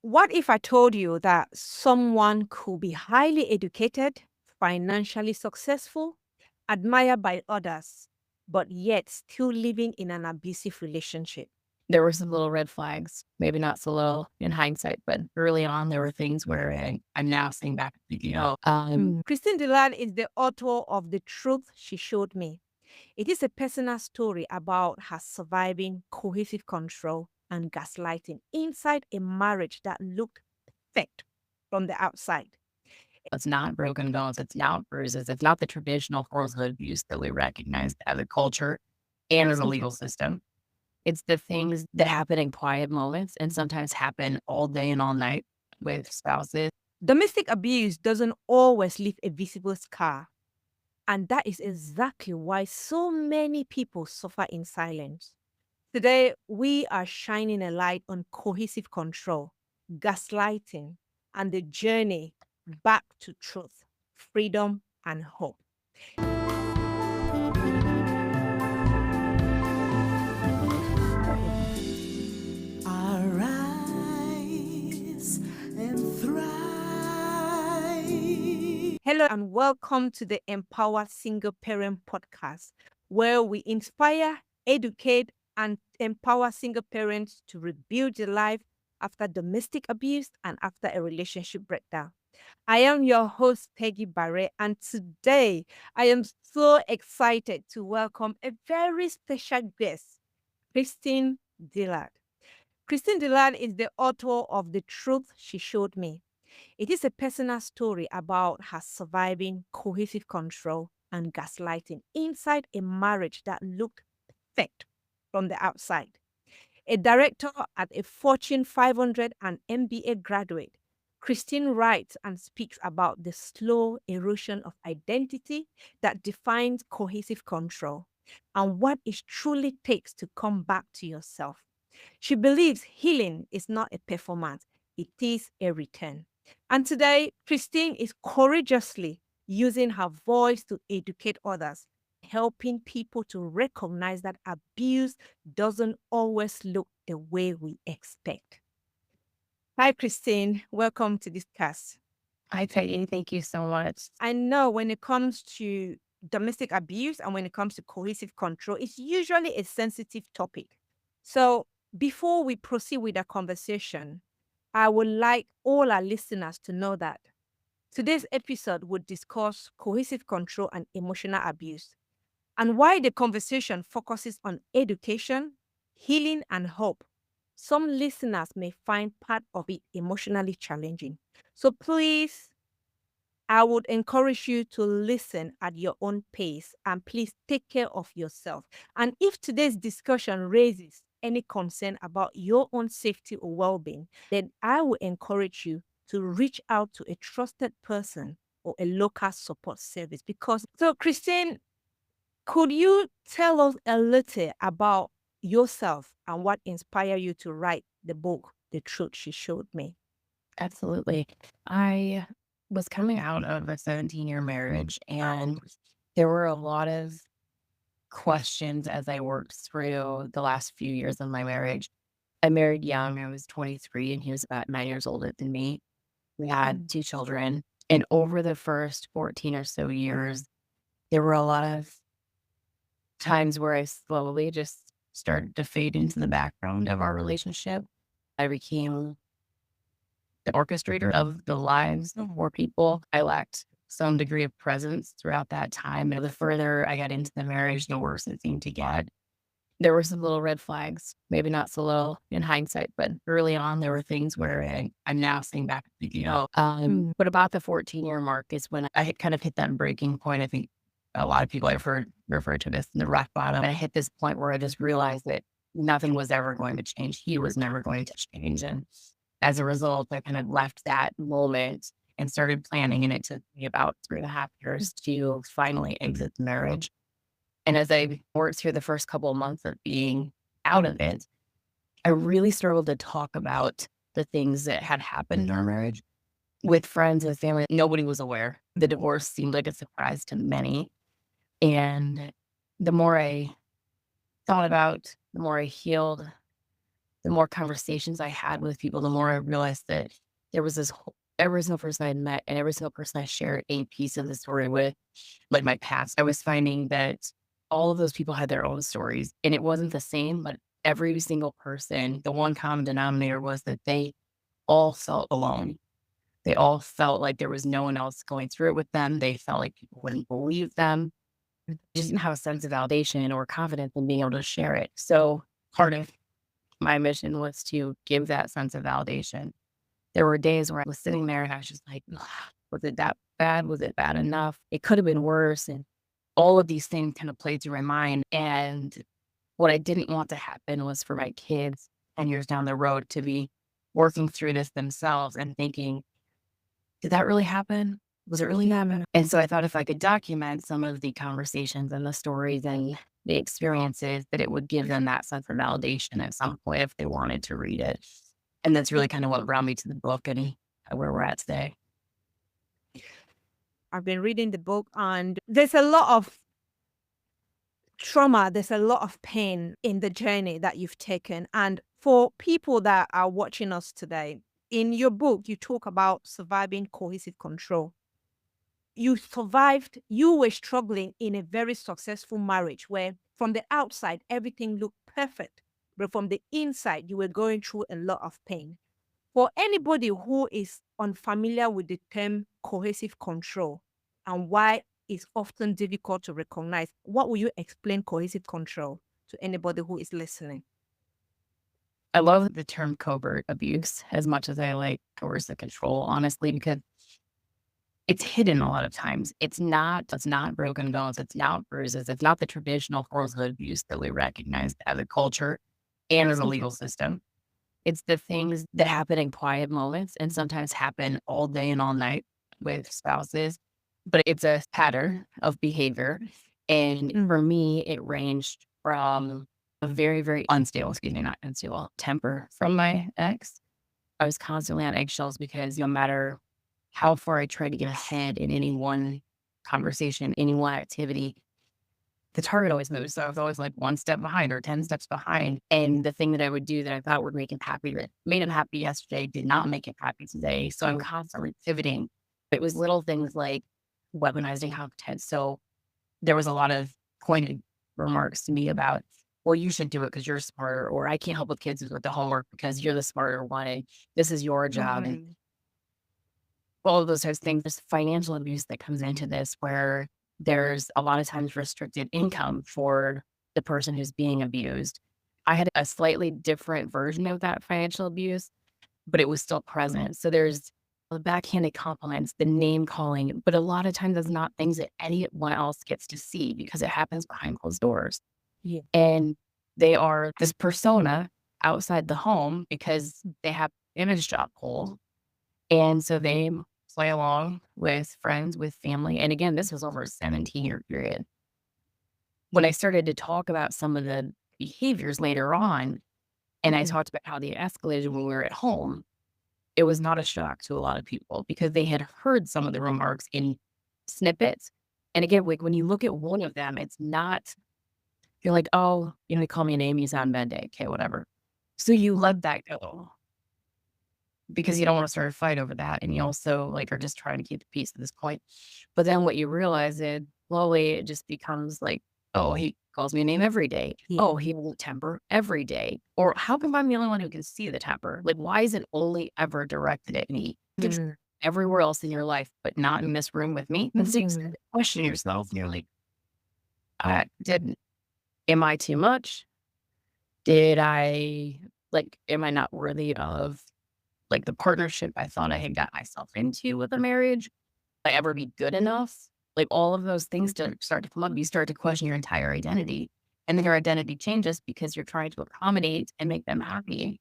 What if I told you that someone could be highly educated, financially successful, admired by others, but yet still living in an abusive relationship? There were some little red flags, maybe not so little in hindsight, but early on, there were things where I'm now seeing back and thinking, oh, Christine Dillard is the author of The Truth She Showed Me. It is a personal story about her surviving cohesive control and gaslighting inside a marriage that looked perfect from the outside. it's not broken bones, it's not bruises, it's not the traditional forms of abuse that we recognize as a culture and as a legal system. It's the things that happen in quiet moments and sometimes happen all day and all night with spouses. Domestic abuse doesn't always leave a visible scar, and that is exactly why so many people suffer in silence. Today, we are shining a light on cohesive control, gaslighting, and the journey back to truth, freedom, and hope. Arise and thrive. Hello, and welcome to the Empower Single Parent Podcast, where we inspire, educate, and empower single parents to rebuild their life after domestic abuse and after a relationship breakdown. I am your host, Peggy Barre, and today I am so excited to welcome a very special guest, Christine Dillard. Christine Dillard is the author of The Truth She Showed Me. It is a personal story about her surviving cohesive control and gaslighting inside a marriage that looked perfect from the outside. A director at a Fortune 500 and MBA graduate, Christine writes and speaks about the slow erosion of identity that defines cohesive control and what it truly takes to come back to yourself. She believes healing is not a performance, it is a return. And today, Christine is courageously using her voice to educate others, helping people to recognize that abuse doesn't always look the way we expect. Hi, Christine. Welcome to this cast. Hi, Peggy. Thank you so much. I know when it comes to domestic abuse and when it comes to cohesive control, it's usually a sensitive topic. So, before we proceed with the conversation, I would like all our listeners to know that today's episode would discuss cohesive control and emotional abuse. And while the conversation focuses on education, healing, and hope, some listeners may find part of it emotionally challenging. So please, I would encourage you to listen at your own pace and please take care of yourself. And if today's discussion raises any concern about your own safety or well being, then I will encourage you to reach out to a trusted person or a local support service. Christine, could you tell us a little about yourself and what inspired you to write the book, The Truth She Showed Me? Absolutely. I was coming out of a 17-year marriage, and there were a lot of questions as I worked through the last few years of my marriage. I married young. I was 23, and he was about 9 years older than me. We had two children. And over the first 14 or so years, there were a lot of times where I slowly just started to fade into the background of our relationship. I became the orchestrator of the lives of more people. I lacked some degree of presence throughout that time. And the further I got into the marriage, the worse it seemed to get. There were some little red flags, maybe not so little in hindsight, but early on, there were things where I'm now seeing back and thinking, oh, but about the 14-year mark is when I had kind of hit that breaking point. I think a lot of people I've heard refer to this, the rock bottom. And I hit this point where I just realized that nothing was ever going to change. He was never going to change. And as a result, I kind of left that moment and started planning. And it took me about 3.5 years to finally exit the marriage. And as I worked through the first couple of months of being out of it, I really struggled to talk about the things that had happened in our marriage with friends and family. Nobody was aware. The divorce seemed like a surprise to many. And the more I thought about, the more I healed, the more conversations I had with people, the more I realized that there was every single person I had met and every single person I shared a piece of the story with, like my past, I was finding that all of those people had their own stories and it wasn't the same, but every single person, the one common denominator was that they all felt alone. They all felt like there was no one else going through it with them. They felt like people wouldn't believe them. They just didn't have a sense of validation or confidence in being able to share it. So part of my mission was to give that sense of validation. There were days where I was sitting there and I was just like, "Ugh, was it that bad? Was it bad enough? It could have been worse." And all of these things kind of played through my mind. And what I didn't want to happen was for my kids 10 years down the road to be working through this themselves and thinking, did that really happen? Was it really happen? And so I thought if I could document some of the conversations and the stories and the experiences, that it would give them that sense of validation at some point if they wanted to read it. And that's really kind of what brought me to the book and where we're at today. I've been reading the book, and there's a lot of trauma, there's a lot of pain in the journey that you've taken. And for people that are watching us today, in your book, you talk about surviving cohesive control. You survived, you were struggling in a very successful marriage where from the outside, everything looked perfect. But from the inside, you were going through a lot of pain. For anybody who is unfamiliar with the term cohesive control and why it's often difficult to recognize, what will you explain cohesive control to anybody who is listening? I love the term covert abuse as much as I like coercive control, honestly, because it's hidden a lot of times. It's not broken bones. It's not bruises. It's not the traditional forms of abuse that we recognize as a culture and as a legal system. It's the things that happen in quiet moments and sometimes happen all day and all night with spouses, but it's a pattern of behavior. And for me, it ranged from a very, very not unstable temper from my ex. I was constantly on eggshells because no matter how far I tried to get ahead in any one conversation, any one activity, the target always moves. So I was always like one step behind or 10 steps behind. And the thing that I would do that I thought would make him happy, that made him happy yesterday, did not make him happy today. So I'm constantly pivoting. It was little things like weaponizing content. So there was a lot of pointed remarks to me about, well, you should do it because you're smarter, or I can't help with kids with the homework because you're the smarter one. This is your job. And all of those types of things. There's financial abuse that comes into this where there's a lot of times restricted income for the person who's being abused. I had a slightly different version of that financial abuse, but it was still present. So there's the backhanded compliments, the name calling, but a lot of times it's not things that anyone else gets to see because it happens behind closed doors. Yeah. And they are this persona outside the home because they have image job pull. And so they play along with friends, with family. And again, this was over a 17-year period. When I started to talk about some of the behaviors later on, and I talked about how they escalated when we were at home, it was not a shock to a lot of people because they had heard some of the remarks in snippets. And again, like when you look at one of them, it's not, you're like, oh, they call me a name, you sound bad day. Okay, whatever. So you let that go because you don't want to start a fight over that. And you also like are just trying to keep the peace at this point. But then what you realize is slowly it just becomes like, oh, he calls me a name every day. Yeah. Oh, he will temper every day. Or how come I'm the only one who can see the temper? Like, why is it only ever directed at me? It's everywhere else in your life, but not in this room with me. And so you start to question yourself. And you're like, am I too much? Am I not worthy of like the partnership I thought I had got myself into with a marriage? Will I ever be good enough? Like all of those things start to come up. You start to question your entire identity. And then your identity changes because you're trying to accommodate and make them happy.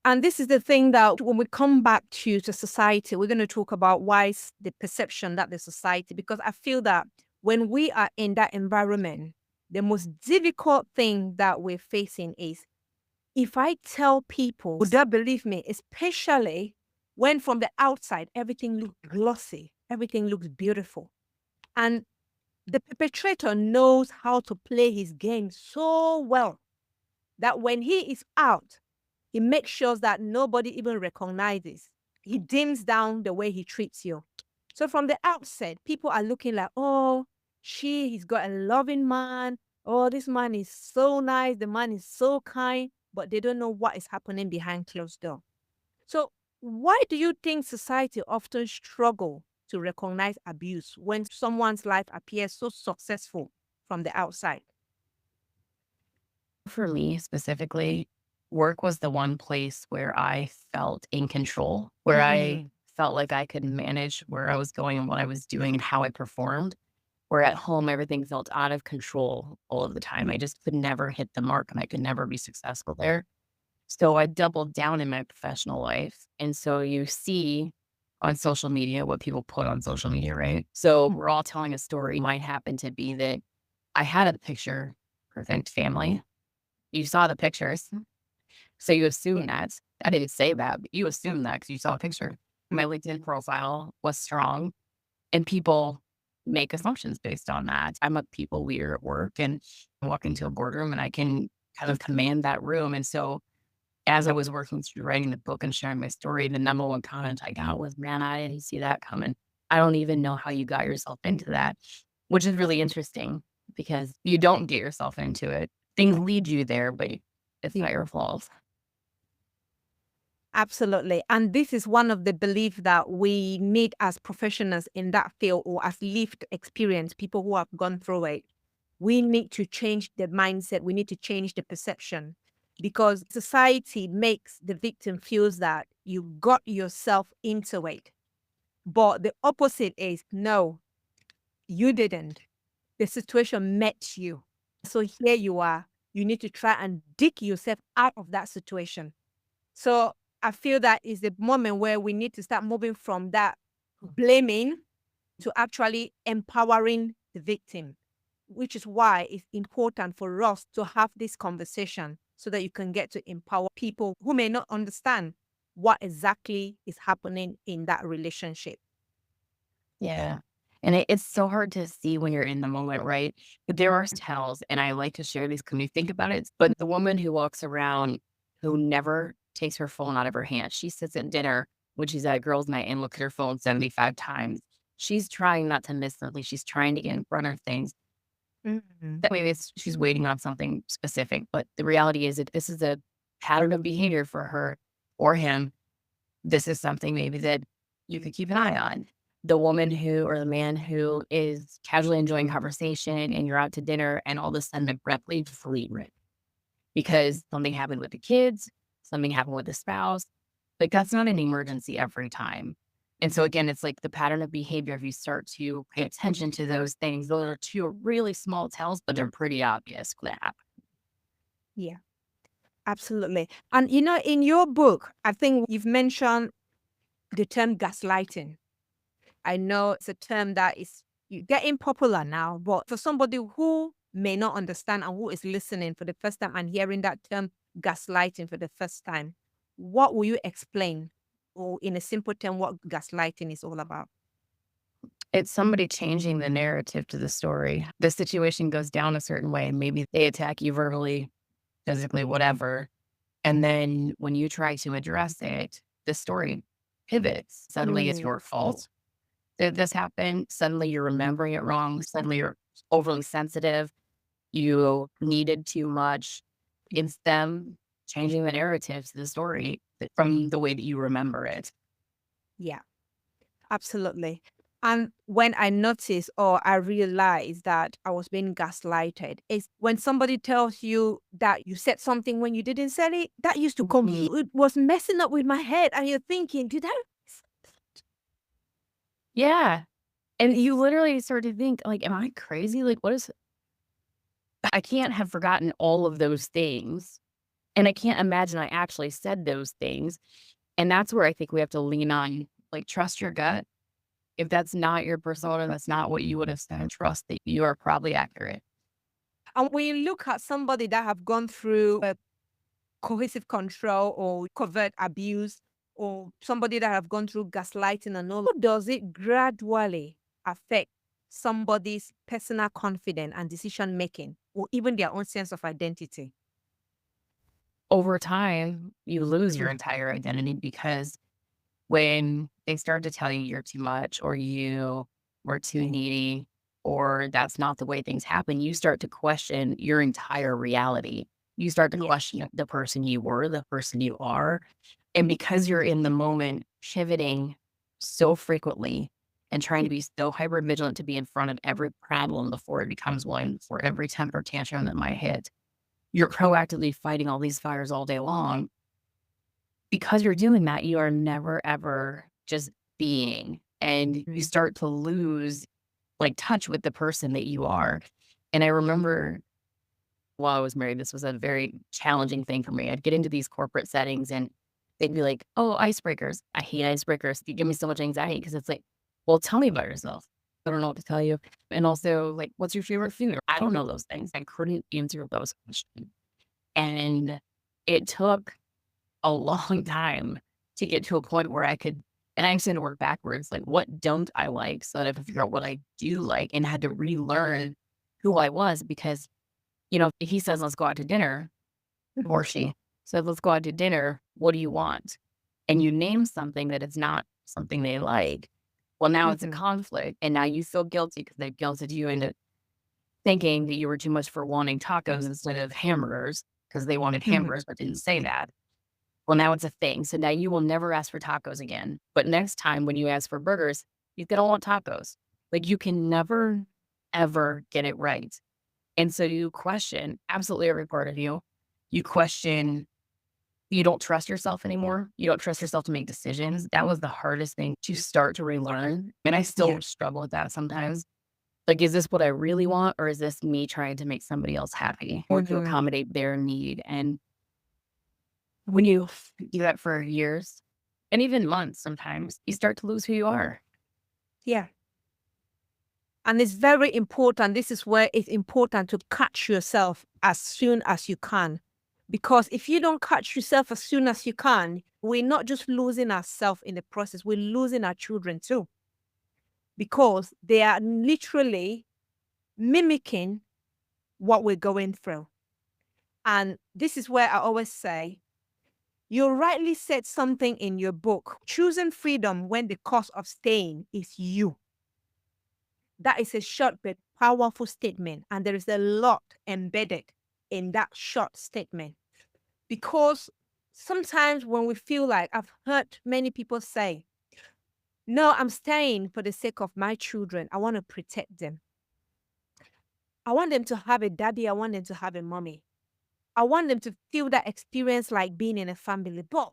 And this is the thing that when we come back to society, we're going to talk about why is the perception that the society, because I feel that when we are in that environment, the most difficult thing that we're facing is if I tell people, would they believe me? Especially when from the outside, everything looks glossy, everything looks beautiful. And the perpetrator knows how to play his game so well that when he is out, He makes sure that nobody even recognizes. He dims down the way he treats you. So from the outset, people are looking like, oh, he's got a loving man. Oh, this man is so nice. The man is so kind, but they don't know what is happening behind closed door. So why do you think society often struggle to recognize abuse when someone's life appears so successful from the outside? For me specifically, work was the one place where I felt in control, where I felt like I could manage where I was going and what I was doing and how I performed. Where at home, everything felt out of control all of the time. I just could never hit the mark and I could never be successful there. So I doubled down in my professional life. And so you see on social media what people put on social media, right? So we're all telling a story. Might happen to be that I had a picture perfect family. You saw the pictures. So you assume that. I didn't say that, but you assume that because you saw a picture. My LinkedIn profile was strong and people make assumptions based on that. I'm a people leader at work and I walk into a boardroom and I can kind of command that room. And so as I was working through writing the book and sharing my story, the number one comment I got was, man, I didn't see that coming. I don't even know how you got yourself into that, which is really interesting because you don't get yourself into it. Things lead you there, but it's not your fault. Absolutely. And this is one of the beliefs that we need as professionals in that field or as lived experience, people who have gone through it. We need to change the mindset. We need to change the perception because society makes the victim feels that you got yourself into it. But the opposite is no, you didn't. The situation met you. So here you are. You need to try and dig yourself out of that situation. So I feel that is the moment where we need to start moving from that blaming to actually empowering the victim, which is why it's important for us to have this conversation so that you can get to empower people who may not understand what exactly is happening in that relationship. Yeah. And it's so hard to see when you're in the moment, right? But there are tells, and I like to share these when you think about it. But the woman who walks around who never takes her phone out of her hand, she sits at dinner when she's at girls' night and looks at her phone 75 times. She's trying not to miss something. She's trying to get in front of things. Mhm. That maybe she's waiting on something specific. But the reality is that this is a pattern of behavior for her or him. This is something maybe that you could keep an eye on. The woman who or the man who is casually enjoying conversation and you're out to dinner and all of a sudden abruptly flee because something happened with the kids, something happened with the spouse. Like that's not an emergency every time. And so again, it's like the pattern of behavior. If you start to pay attention to those things, those are two really small tells, but they're pretty obvious when they happen. Yeah, absolutely. And in your book, I think you've mentioned the term gaslighting. I know it's a term that is getting popular now, but for somebody who may not understand and who is listening for the first time and hearing that term gaslighting for the first time, what will you explain, or in a simple term, what gaslighting is all about? It's somebody changing the narrative to the story. The situation goes down a certain way. Maybe they attack you verbally, physically, whatever. And then when you try to address it, the story pivots. Suddenly it's your fault that this happened. Suddenly you're remembering it wrong. Suddenly you're overly sensitive. You needed too much. It's them changing the narrative to the story from the way that you remember it. Yeah, absolutely. And when I noticed or I realized that I was being gaslighted is when somebody tells you that you said something when you didn't say it, that used to come, it was messing up with my head. And you're thinking, did I? Yeah. And you literally start to think, like, am I crazy? Like, what is, I can't have forgotten all of those things. And I can't imagine I actually said those things. And that's where I think we have to lean on, like, trust your gut. If that's not your persona, that's not what you would have said, trust that you are probably accurate. And when you look at somebody that have gone through a cohesive control or covert abuse, or somebody that have gone through gaslighting and all, how does it gradually affect somebody's personal confidence and decision making, or even their own sense of identity? over time, you lose your entire identity because when they start to tell you you're too much or you were too needy or that's not the way things happen, you start to question your entire reality. You start to Yeah. question the person you were, the person you are. And because you're in the moment pivoting so frequently and trying to be so hyper vigilant to be in front of every problem before it becomes one, for every temper tantrum that might hit, you're proactively fighting all these fires all day long. Because you're doing that, you are never ever just being, and you start to lose like touch with the person that you are. And I remember while I was married, this was a very challenging thing for me. I'd get into these corporate settings and they'd be like, "Oh, icebreakers. I hate icebreakers. You give me so much anxiety because it's like, well, tell me about yourself. I don't know what to tell you. And also, like, what's your favorite food? I don't know those things. I couldn't answer those questions. And it took a long time to get to a point where I could, and I actually had to work backwards, like, what don't I like so that I could figure out what I do like and had to relearn who I was because, if he says, let's go out to dinner, or she said, let's go out to dinner, what do you want? And you name something that it's not something they like. Well, now it's a conflict. And now you feel guilty because they've guilted you into thinking that you were too much for wanting tacos instead of hamburgers because they wanted hamburgers but didn't say that. Well, now it's a thing. So now you will never ask for tacos again. But next time when you ask for burgers, you don't want tacos. Like you can never, ever get it right. And so you question absolutely every part of you. You question, you don't trust yourself anymore. You don't trust yourself to make decisions. That was the hardest thing to start to relearn. And I still struggle with that sometimes. Like, is this what I really want? Or is this me trying to make somebody else happy or to accommodate their need? And when you do that for years and even months sometimes, you start to lose who you are. Yeah. And it's very important. This is where it's important to catch yourself as soon as you can. Because if you don't catch yourself as soon as you can, we're not just losing ourselves in the process, we're losing our children too. Because they are literally mimicking what we're going through. And this is where I always say, you rightly said something in your book, choosing freedom when the cost of staying is you. That is a short but powerful statement. And there is a lot embedded in that short statement. Because sometimes when we feel like, I've heard many people say, no, I'm staying for the sake of my children. I want to protect them. I want them to have a daddy. I want them to have a mommy. I want them to feel that experience like being in a family. But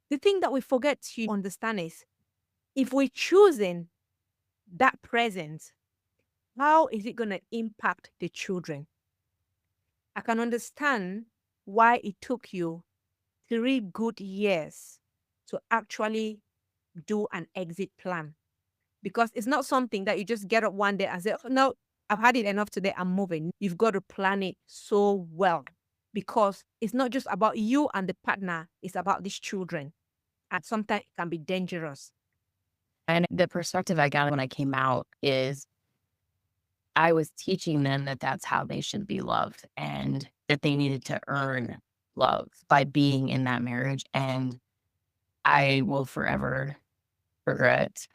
the thing that we forget to understand is if we're choosing that presence, how is it going to impact the children? I can understand why it took you 3 good years to actually do an exit plan because it's not something that you just get up one day and say, oh, no, I've had it enough today, I'm moving. You've got to plan it so well because it's not just about you and the partner, it's about these children. And sometimes it can be dangerous. And the perspective I got when I came out is I was teaching them that that's how they should be loved and that they needed to earn love by being in that marriage. And I will forever regret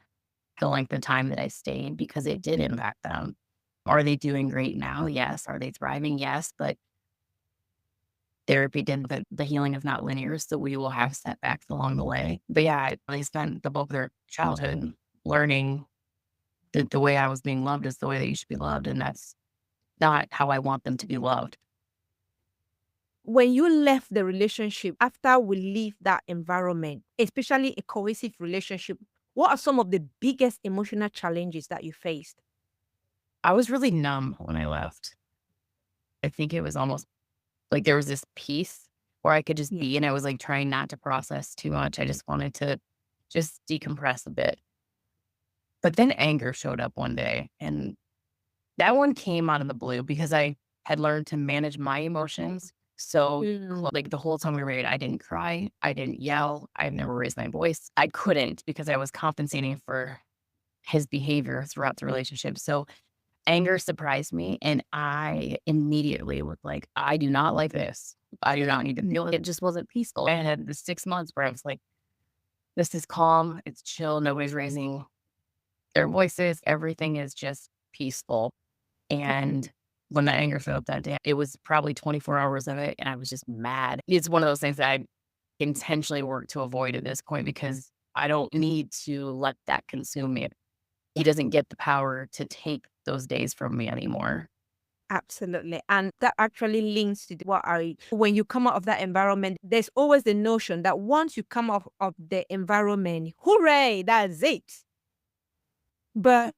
the length of time that I stayed because it did impact them. Are they doing great now? Yes. Are they thriving? Yes. But therapy did, but the healing is not linear. So we will have setbacks along the way. But yeah, they spent the bulk of their childhood learning that the way I was being loved is the way that you should be loved. And that's not how I want them to be loved. When you left the relationship, after we leave that environment, especially a cohesive relationship, what are some of the biggest emotional challenges that you faced? I was really numb when I left. I think it was almost like there was this peace where I could just Yeah. be, and I was like trying not to process too much. I just wanted to just decompress a bit. But then anger showed up one day, and that one came out of the blue because I had learned to manage my emotions. So, like the whole time we were married, I didn't cry, I didn't yell, I never raised my voice. I couldn't because I was compensating for his behavior throughout the relationship. So Anger surprised me, and I immediately was like, I do not like this. I do not need to feel it. It just wasn't peaceful. I had the 6 months where I was like, this is calm, it's chill, nobody's raising their voices, everything is just peaceful. And when the anger showed up that day, it was probably 24 hours of it, and I was just mad. It's one of those things that I intentionally work to avoid at this point because I don't need to let that consume me. He doesn't get the power to take those days from me anymore. Absolutely. And that actually links to when you come out of that environment, there's always the notion that once you come out of the environment, hooray, that's it. But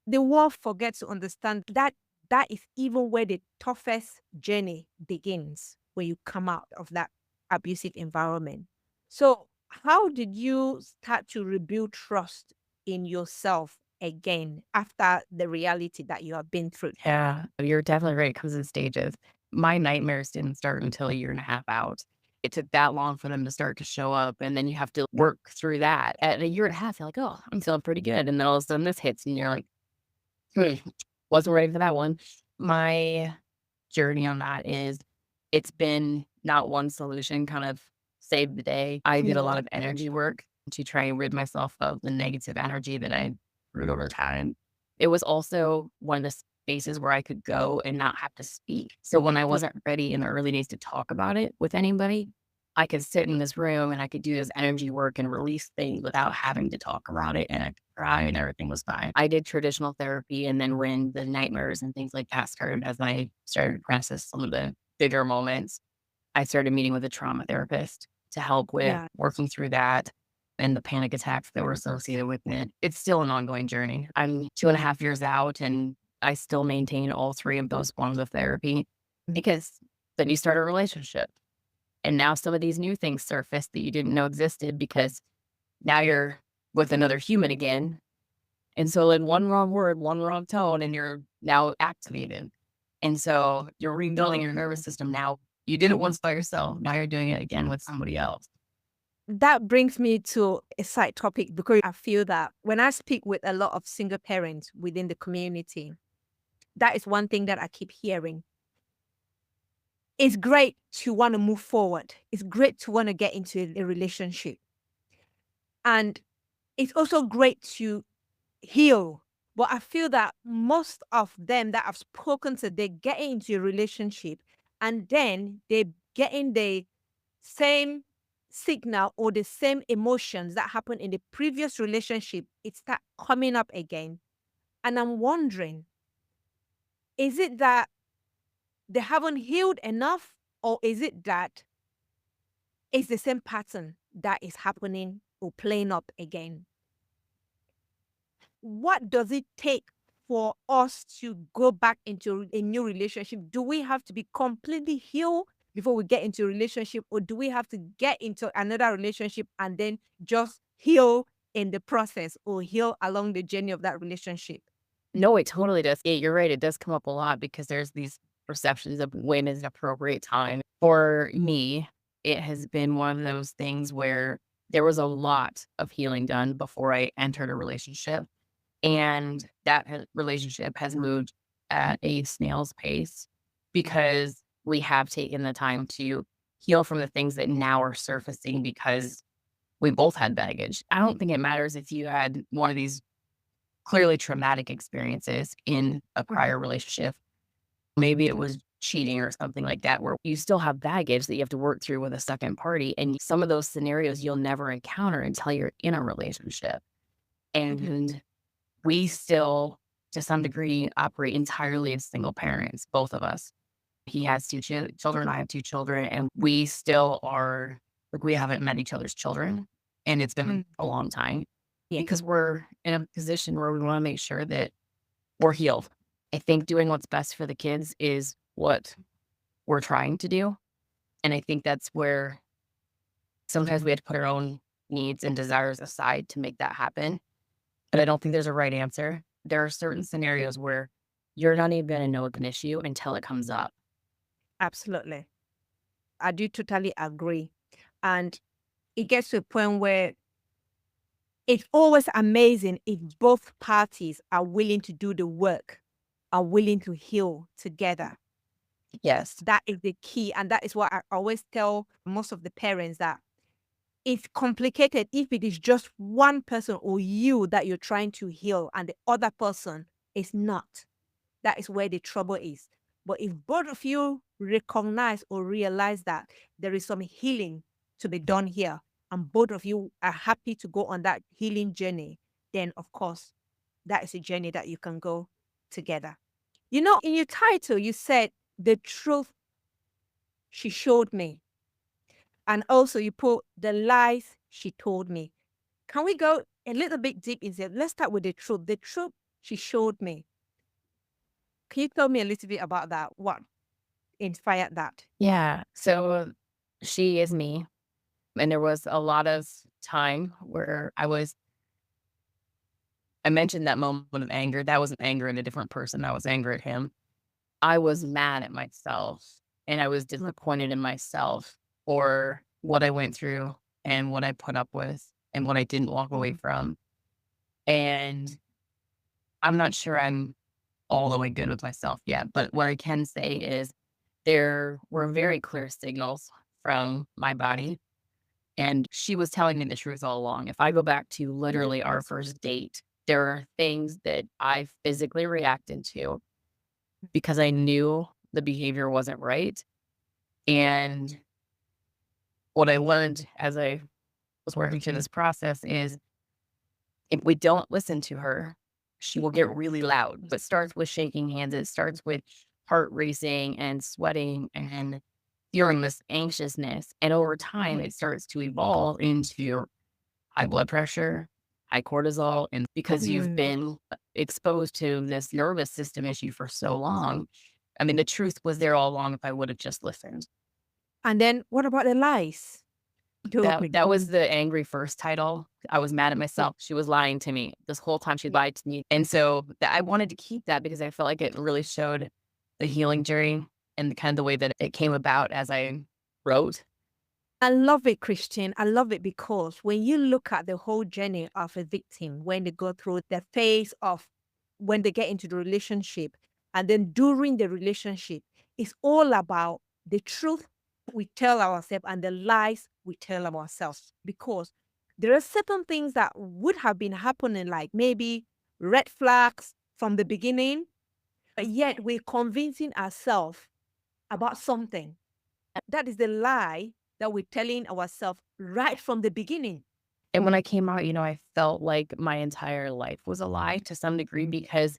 the world forgets to understand that that is even where the toughest journey begins, when you come out of that abusive environment. So, how did you start to rebuild trust in yourself again after the reality that you have been through? Yeah, you're definitely right. It comes in stages. My nightmares didn't start until a year and a half out. It took that long for them to start to show up, and then you have to work through that. At a year and a half, you're like, oh, I'm feeling pretty good. And then all of a sudden this hits, and you're like, hmm, wasn't ready for that one. My journey on that is it's been not one solution kind of saved the day. I did a lot of energy work to try and rid myself of the negative energy that I brewed over time. It was also one of the spaces where I could go and not have to speak. So when I wasn't ready in the early days to talk about it with anybody, I could sit in this room and I could do this energy work and release things without having to talk about it. And I could cry and everything was fine. I did traditional therapy. And then when the nightmares and things like that started, as I started to process some of the bigger moments, I started meeting with a trauma therapist to help with Yeah. working through that and the panic attacks that were associated with it. It's still an ongoing journey. I'm 2.5 years out and I still maintain all three of those forms of therapy because then you start a relationship. And now some of these new things surface that you didn't know existed because now you're with another human again. And so in one wrong word, one wrong tone, and you're now activated. And so you're rebuilding your nervous system now. You did it once by yourself. Now you're doing it again with somebody else. That brings me to a side topic, because I feel that when I speak with a lot of single parents within the community, that is one thing that I keep hearing. It's great to want to move forward. It's great to want to get into a relationship. And it's also great to heal. But I feel that most of them that I've spoken to, they get into a relationship and then they get in the same signal or the same emotions that happened in the previous relationship. It start coming up again. And I'm wondering, is it that they haven't healed enough, or is it that it's the same pattern that is happening or playing up again? What does it take for us to go back into a new relationship? Do we have to be completely healed before we get into a relationship, or do we have to get into another relationship and then just heal in the process, or heal along the journey of that relationship? No, it totally does. Yeah, you're right. It does come up a lot because there's these perceptions of when is an appropriate time. For me, it has been one of those things where there was a lot of healing done before I entered a relationship. And that relationship has moved at a snail's pace because we have taken the time to heal from the things that now are surfacing because we both had baggage. I don't think it matters if you had one of these clearly traumatic experiences in a prior relationship. Maybe it was cheating or something like that, where you still have baggage that you have to work through with a second party. And some of those scenarios you'll never encounter until you're in a relationship. And we still, to some degree, operate entirely as single parents, both of us. He has two children, I have two children, and we still are like, we haven't met each other's children. And it's been a long time because we're in a position where we want to make sure that we're healed. I think doing what's best for the kids is what we're trying to do. And I think that's where sometimes we have to put our own needs and desires aside to make that happen. But I don't think there's a right answer. There are certain scenarios where you're not even going to know it's an issue until it comes up. Absolutely. I do totally agree. And it gets to a point where it's always amazing if both parties are willing to do the work are willing to heal together. Yes. That is the key. And that is what I always tell most of the parents, that it's complicated if it is just one person or you that you're trying to heal and the other person is not. That is where the trouble is. But if both of you recognize or realize that there is some healing to be done here, and both of you are happy to go on that healing journey, then of course, that is a journey that you can go together. You know, in your title, you said the truth she showed me. And also you put the lies she told me. Can we go a little bit deep into it? Let's start with the truth. The truth she showed me. Can you tell me a little bit about that? What inspired that? Yeah. So she is me. And there was a lot of time where I mentioned that moment of anger. That wasn't anger at a different person. I was angry at him. I was mad at myself and I was disappointed in myself for what I went through and what I put up with and what I didn't walk away from. And I'm not sure I'm all the way good with myself yet. But what I can say is there were very clear signals from my body. And she was telling me the truth all along. If I go back to literally our first date, there are things that I physically reacted to because I knew the behavior wasn't right. And what I learned as I was working through this process is if we don't listen to her, she will get really loud. But starts with shaking hands. It starts with heart racing and sweating and feeling this anxiousness. And over time, it starts to evolve into high blood pressure, high cortisol. And because you've been exposed to this nervous system issue for so long, I mean, the truth was there all along if I would have just listened. And then what about the lies? That was the angry first title. I was mad at myself. She was lying to me. This whole time she lied to me. And so I wanted to keep that because I felt like it really showed the healing journey and the kind of the way that it came about as I wrote. I love it, Christian. I love it because when you look at the whole journey of a victim, when they go through the phase of when they get into the relationship and then during the relationship, it's all about the truth we tell ourselves and the lies we tell ourselves. Because there are certain things that would have been happening, like maybe red flags from the beginning, but yet we're convincing ourselves about something. That is the lie that we're telling ourselves right from the beginning. And when I came out, I felt like my entire life was a lie to some degree because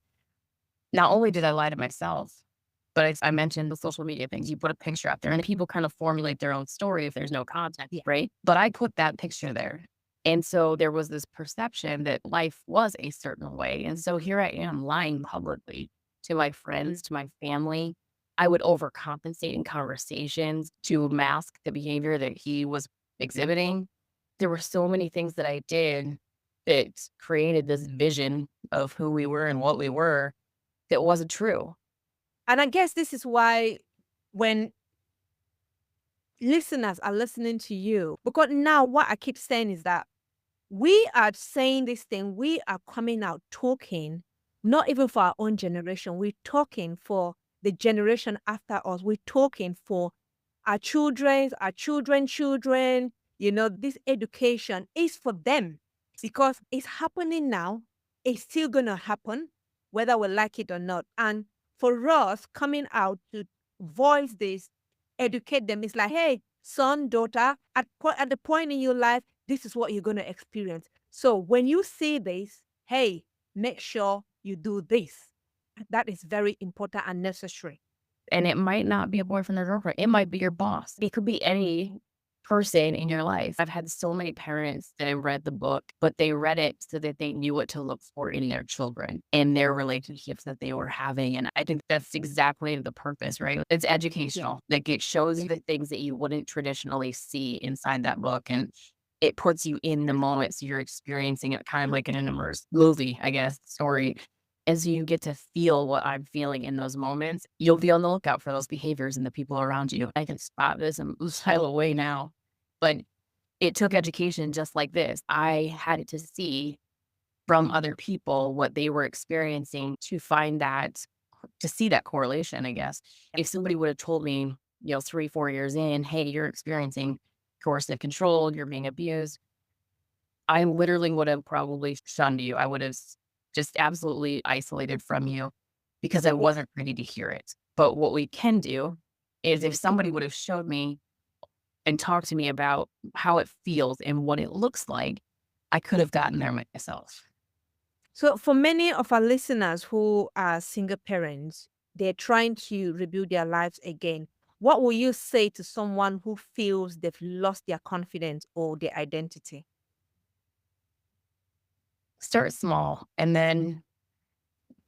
not only did I lie to myself, but I mentioned the social media things. You put a picture out there and people kind of formulate their own story if there's no context, right? But I put that picture there. And so there was this perception that life was a certain way. And so here I am lying publicly to my friends, to my family. I would overcompensate in conversations to mask the behavior that he was exhibiting. There were so many things that I did that created this vision of who we were and what we were that wasn't true. And I guess this is why when listeners are listening to you, because now what I keep saying is that we are saying this thing, we are coming out talking, not even for our own generation, we're talking for the generation after us, we're talking for our children, children. This education is for them because it's happening now. It's still going to happen, whether we like it or not. And for us, coming out to voice this, educate them, it's like, hey, son, daughter, at the point in your life, this is what you're going to experience. So when you see this, hey, make sure you do this. That is very important and necessary. And it might not be a boyfriend or girlfriend. It might be your boss. It could be any person in your life. I've had so many parents that read the book, but they read it so that they knew what to look for in their children and their relationships that they were having. And I think that's exactly the purpose, right? It's educational. Like it shows you the things that you wouldn't traditionally see inside that book. And it puts you in the moment. So you're experiencing it kind of like in an immersive movie, I guess, story. As you get to feel what I'm feeling in those moments, you'll be on the lookout for those behaviors in the people around you. I can spot this a mile away now, but it took education just like this. I had to see from other people what they were experiencing to find that to see that correlation, I guess. If somebody would have told me, 3, 4 years in, hey, you're experiencing coercive control, you're being abused, I literally would have probably shunned you. I would have just absolutely isolated from you because I wasn't ready to hear it. But what we can do is if somebody would have showed me and talked to me about how it feels and what it looks like, I could have gotten there myself. So, for many of our listeners who are single parents, they're trying to rebuild their lives again. What will you say to someone who feels they've lost their confidence or their identity? Start small and then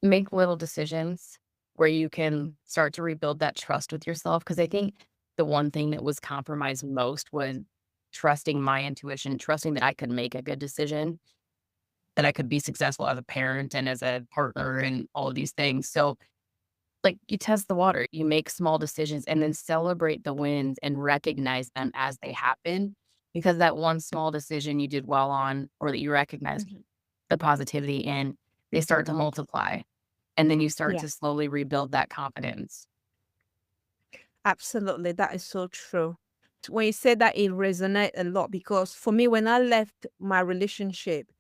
make little decisions where you can start to rebuild that trust with yourself. Because I think the one thing that was compromised most was trusting my intuition, trusting that I could make a good decision, that I could be successful as a parent and as a partner and all of these things. So, like, you test the water, you make small decisions and then celebrate the wins and recognize them as they happen. Because that one small decision you did well on, or that you recognize Mhm. the positivity in, they start to multiply. And then you start Yeah, to slowly rebuild that confidence. absolutely. That is so true. When you said that, it resonated a lot because for me, when I left my relationship,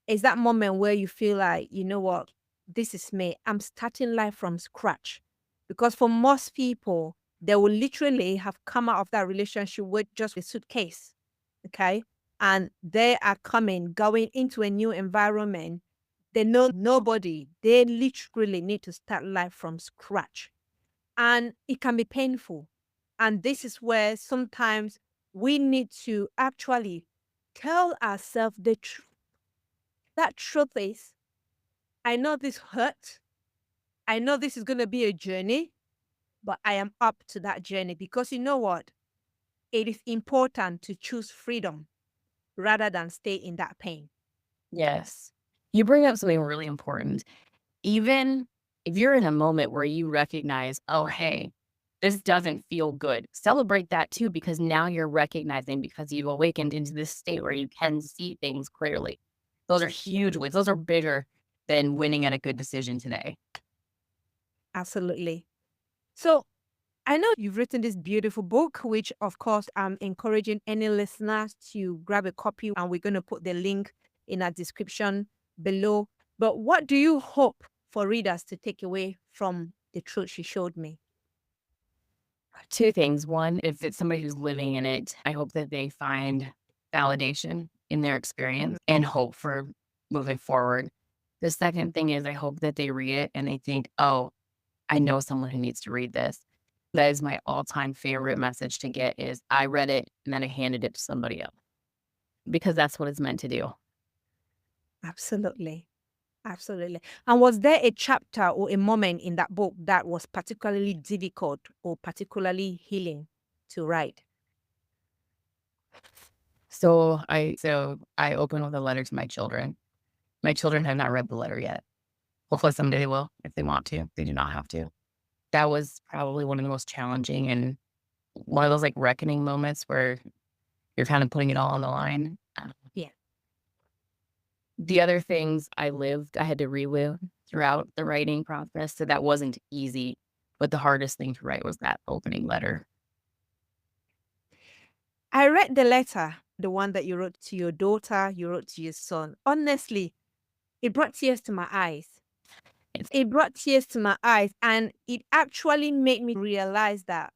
it's that moment where you feel like, you know what, this is me. I'm starting life from scratch. Because for most people, they will literally have come out of that relationship with just a suitcase. Okay. And they are going into a new environment. They know nobody. They literally need to start life from scratch. And it can be painful. And this is where sometimes we need to actually tell ourselves the truth. That truth is, I know this hurts. I know this is going to be a journey, but I am up to that journey because you know what? It is important to choose freedom rather than stay in that pain. Yes. You bring up something really important. Even if you're in a moment where you recognize, oh, hey, this doesn't feel good, celebrate that too, because now you're recognizing because you've awakened into this state where you can see things clearly. Those are huge wins. Those are bigger than winning at a good decision today. Absolutely. So I know you've written this beautiful book, which of course I'm encouraging any listeners to grab a copy, and we're going to put the link in our description below. But what do you hope for readers to take away from the truth she showed me? Two things. One, if it's somebody who's living in it, I hope that they find validation in their experience and hope for moving forward. The second thing is I hope that they read it and they think, oh, I know someone who needs to read this. That is my all-time favorite message to get is I read it and then I handed it to somebody else because that's what it's meant to do. Absolutely. Absolutely. And was there a chapter or a moment in that book that was particularly difficult or particularly healing to write? So I open with a letter to my children. My children have not read the letter yet. Hopefully someday they will if they want to. They do not have to. That was probably one of the most challenging and one of those, like, reckoning moments where you're kind of putting it all on the line. Yeah. The other things I had to relive throughout the writing process, so that wasn't easy, but the hardest thing to write was that opening letter. I read the letter, the one that you wrote to your daughter, you wrote to your son. Honestly, it brought tears to my eyes. It's It brought tears to my eyes, and it actually made me realize that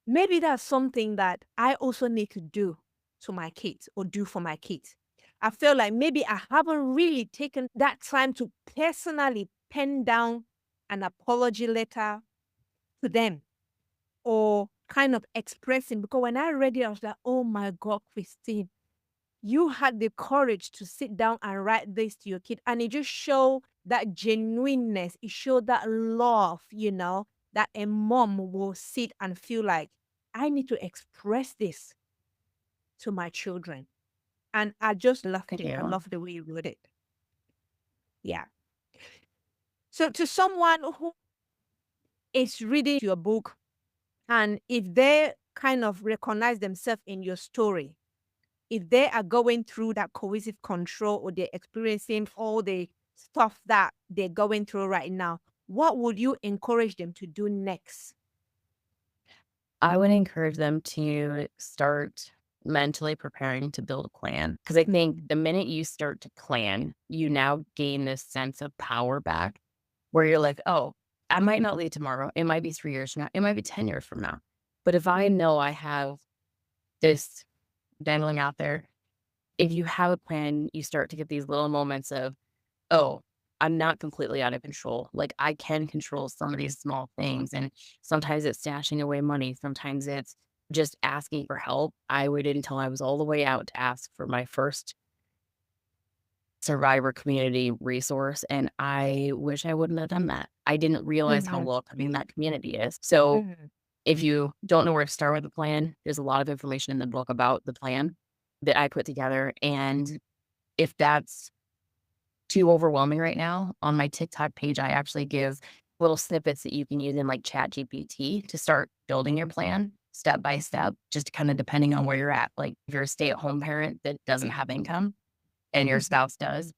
maybe that's something that I also need to do to my kids or do for my kids. I feel like maybe I haven't really taken that time to personally pen down an apology letter to them or kind of expressing, because when I read it, I was like, oh my God, Christine, you had the courage to sit down and write this to your kid. And it just showed that genuineness. It showed that love, that a mom will sit and feel like, I need to express this to my children. And I just loved it. I you. love the way you wrote it. Yeah. So to someone who is reading your book, and if they kind of recognize themselves in your story, if they are going through that cohesive control or they're experiencing all the stuff that they're going through right now, what would you encourage them to do next? I would encourage them to start mentally preparing to build a plan. Because I think the minute you start to plan, you now gain this sense of power back where you're like, oh, I might not leave tomorrow. It might be 3 years from now. It might be 10 years from now. But if I know I have this dangling out there, if you have a plan, you start to get these little moments of, oh, I'm not completely out of control. Like I can control some of these small things. And sometimes it's stashing away money. Sometimes it's just asking for help. I waited until I was all the way out to ask for my first survivor community resource. And I wish I wouldn't have done that. I didn't realize how Mhm. welcoming that community is. So Mhm. if you don't know where to start with the plan, there's a lot of information in the book about the plan that I put together. And if that's too overwhelming right now, on my TikTok page, I actually give little snippets that you can use in like Chat GPT to start building your plan step by step, just kind of depending on where you're at. Like if you're a stay-at-home parent that doesn't have income and your Mhm. spouse does,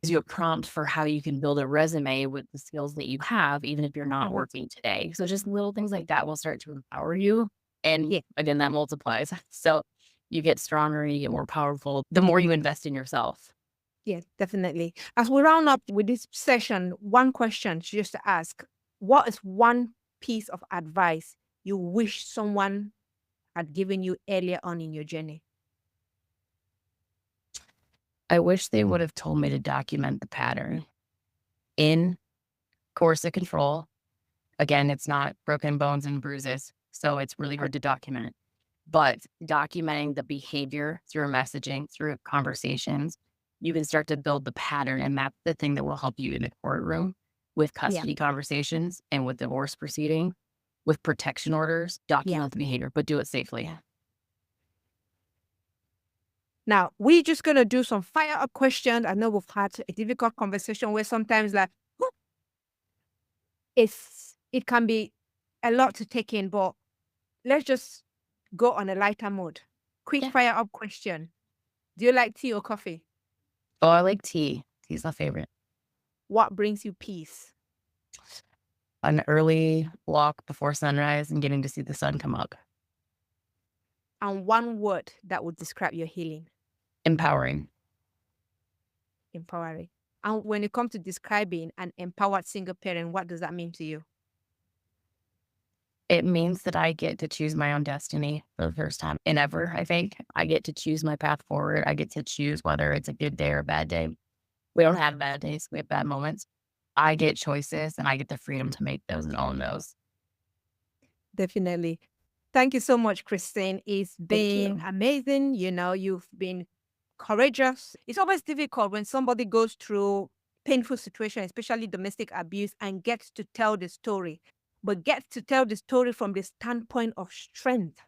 gives you a prompt for how you can build a resume with the skills that you have, even if you're not Mhm. working today. So just little things like that will start to empower you. And Yeah. again, that multiplies. So you get stronger and you get more powerful the more you invest in yourself. Yes, definitely. As we round up with this session, one question just to ask: what is one piece of advice you wish someone had given you earlier on in your journey? I wish they would have told me to document the pattern in coercive control. Again, it's not broken bones and bruises, so it's really hard to document. But documenting the behavior through messaging, through conversations, you can start to build the pattern. And that's the thing that will help you in the courtroom with Yeah. custody conversations and with divorce proceeding, with protection orders, Yeah. document the behavior, but do it safely. Now, we're just going to do some fire up questions. I know we've had a difficult conversation where sometimes, like, it can be a lot to take in, but let's just go on a lighter mode. Quick Yeah. fire up question. Do you like tea or coffee? Oh, I like tea. Tea's my favorite. What brings you peace? An early walk before sunrise and getting to see the sun come up. And one word that would describe your healing. Empowering. Empowering. And when it comes to describing an empowered single parent, what does that mean to you? It means that I get to choose my own destiny for the first time in ever, I think. I get to choose my path forward. I get to choose whether it's a good day or a bad day. We don't have bad days, we have bad moments. I get choices and I get the freedom to make those and own those. Definitely. Thank you so much, Christine. It's Thank been you. amazing. You've been courageous. It's always difficult when somebody goes through painful situation, especially domestic abuse, and gets to tell the story, but gets to tell the story from the standpoint of strength,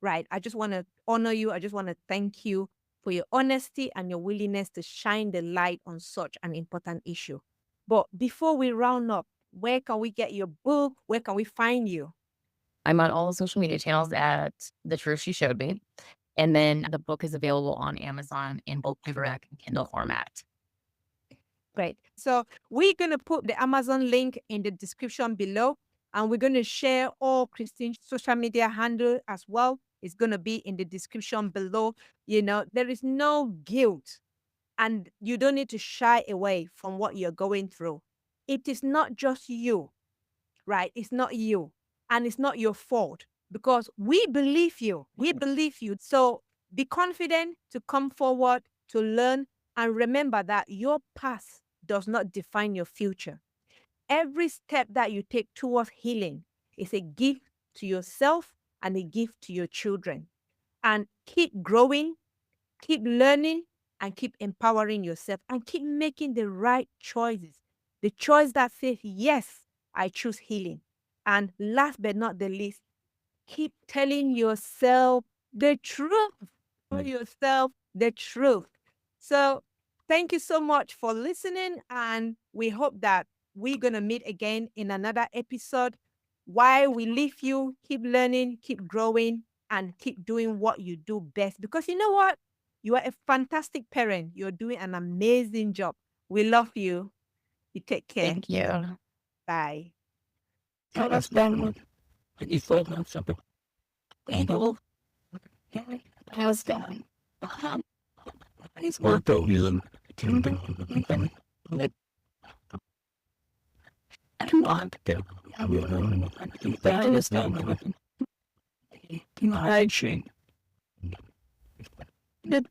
right? I just want to honor you. I just want to thank you for your honesty and your willingness to shine the light on such an important issue. But before we round up, where can we get your book? Where can we find you? I'm on all the social media channels at The Truth She Showed Me. And then the book is available on Amazon in both paperback and Kindle format. Great. So we're going to put the Amazon link in the description below, and we're going to share all Christine's social media handle as well. It's going to be in the description below. There is no guilt, and you don't need to shy away from what you're going through. It is not just you, right? It's not you, and it's not your fault because we believe you. We believe you. So be confident to come forward, to learn, and remember that your past does not define your future. Every step that you take towards healing is a gift to yourself and a gift to your children. And keep growing, keep learning, and keep empowering yourself and keep making the right choices. The choice that says, yes, I choose healing. And last but not the least, keep telling yourself the truth. Tell yourself the truth. So thank you so much for listening. And we hope that we're going to meet again in another episode. While we leave you, keep learning, keep growing, and keep doing what you do best. Because you know what? You are a fantastic parent. You're doing an amazing job. We love you. You take care. Thank you. Bye. That's been something. How's that? It's worth it. I'm not going to that is not hygiene. Then